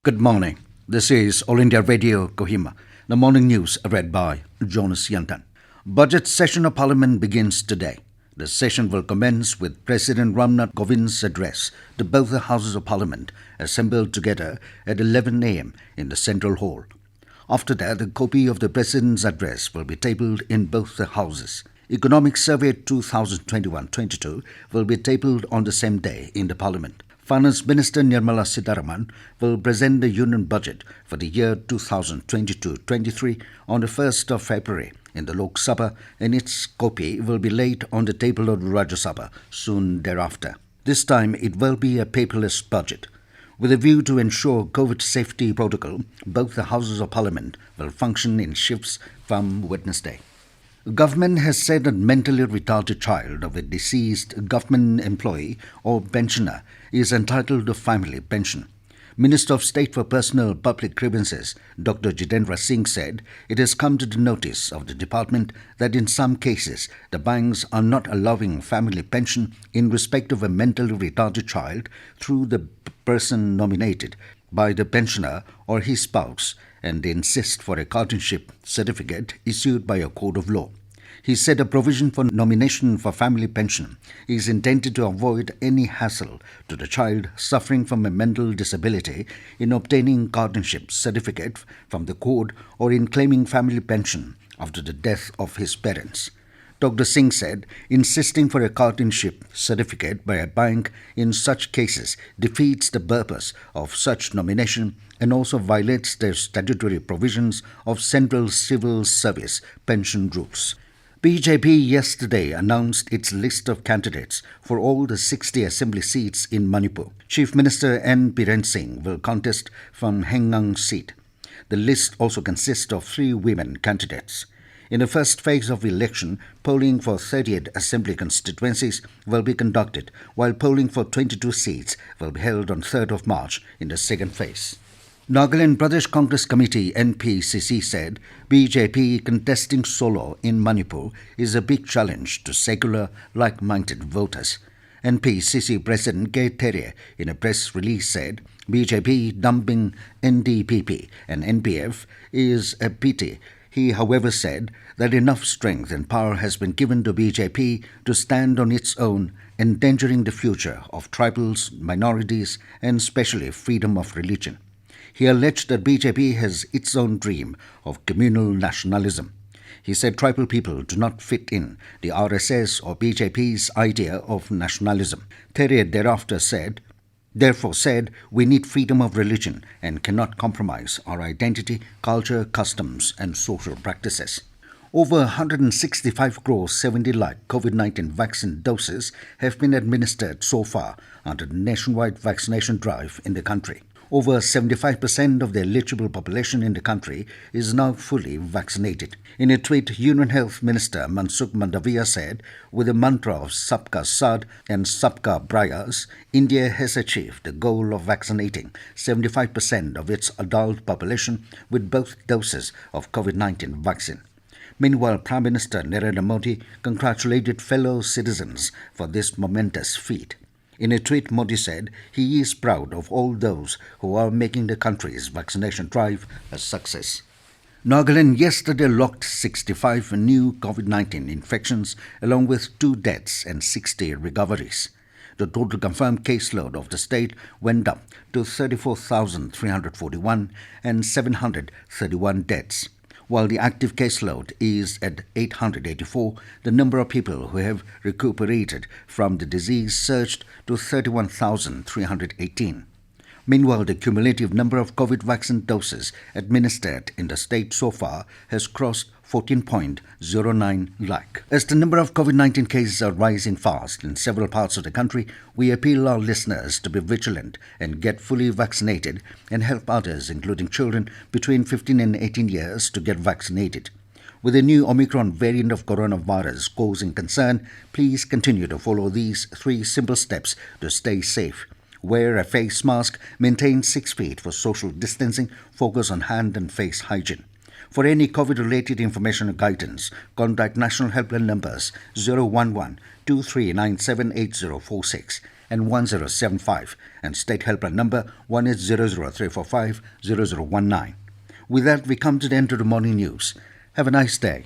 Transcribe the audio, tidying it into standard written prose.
Good morning. This is All India Radio, Kohima. The morning news read by Jonas Yantan. Budget session of Parliament begins today. The session will commence with President Ramnath Kovind's address to both the Houses of Parliament assembled together at 11 a.m. in the Central Hall. After that, a copy of the President's address will be tabled in both the Houses. Economic Survey 2021-22 will be tabled on the same day in the Parliament. Finance Minister Nirmala Sitharaman will present the Union Budget for the year 2022-23 on the 1st of February in the Lok Sabha, and its copy will be laid on the table of the Rajya Sabha soon thereafter. This time it will be a paperless budget. With a view to ensure COVID safety protocol, both the Houses of Parliament will function in shifts from Wednesday. The government has said a mentally retarded child of a deceased government employee or pensioner is entitled to family pension. Minister of State for Personal Public Grievances, Dr. Jitendra Singh, said it has come to the notice of the department that in some cases the banks are not allowing family pension in respect of a mentally retarded child through the person nominated by the pensioner or his spouse, and they insist for a guardianship certificate issued by a court of law. He said a provision for nomination for family pension is intended to avoid any hassle to the child suffering from a mental disability in obtaining guardianship certificate from the court or in claiming family pension after the death of his parents. Dr. Singh said insisting for a guardianship certificate by a bank in such cases defeats the purpose of such nomination and also violates the statutory provisions of Central Civil Service pension rules. BJP yesterday announced its list of candidates for all the 60 assembly seats in Manipur. Chief Minister Jitendra Singh will contest from Hengang seat. The list also consists of 3 women candidates. In the first phase of the election, polling for 38 assembly constituencies will be conducted, while polling for 22 seats will be held on 3rd of March in the second phase. Nagaland Pradesh Congress Committee NPCC said BJP contesting solo in Manipur is a big challenge to secular, like-minded voters. NPCC President K. Terry in a press release said BJP dumping NDPP and NPF is a pity. He, however, said that enough strength and power has been given to BJP to stand on its own, endangering the future of tribals, minorities, and especially freedom of religion. He alleged that BJP has its own dream of communal nationalism. He said tribal people do not fit in the RSS or BJP's idea of nationalism. Terry therefore said, we need freedom of religion and cannot compromise our identity, culture, customs, and social practices. Over 165 crore 70 lakh COVID-19 vaccine doses have been administered so far under the nationwide vaccination drive in the country. Over 75% of the eligible population in the country is now fully vaccinated. In a tweet, Union Health Minister Mansukh Mandaviya said, with the mantra of Sabka Saath and Sabka Prayas, India has achieved the goal of vaccinating 75% of its adult population with both doses of COVID-19 vaccine. Meanwhile, Prime Minister Narendra Modi congratulated fellow citizens for this momentous feat. In a tweet, Modi said he is proud of all those who are making the country's vaccination drive a success. Nagaland yesterday logged 65 new COVID-19 infections along with 2 deaths and 60 recoveries. The total confirmed caseload of the state went up to 34,341 and 731 deaths. While the active caseload is at 884, the number of people who have recuperated from the disease surged to 31,318. Meanwhile, the cumulative number of COVID vaccine doses administered in the state so far has crossed 14.09 lakh. As the number of COVID-19 cases are rising fast in several parts of the country, we appeal our listeners to be vigilant and get fully vaccinated and help others, including children between 15 and 18 years, to get vaccinated. With the new Omicron variant of coronavirus causing concern, please continue to follow these 3 simple steps to stay safe. Wear a face mask, maintain 6 feet for social distancing, focus on hand and face hygiene. For any COVID-related information or guidance, contact national helpline numbers 011-2397-8046 and 1075 and state helpline number 18003450019. With that, we come to the end of the morning news. Have a nice day.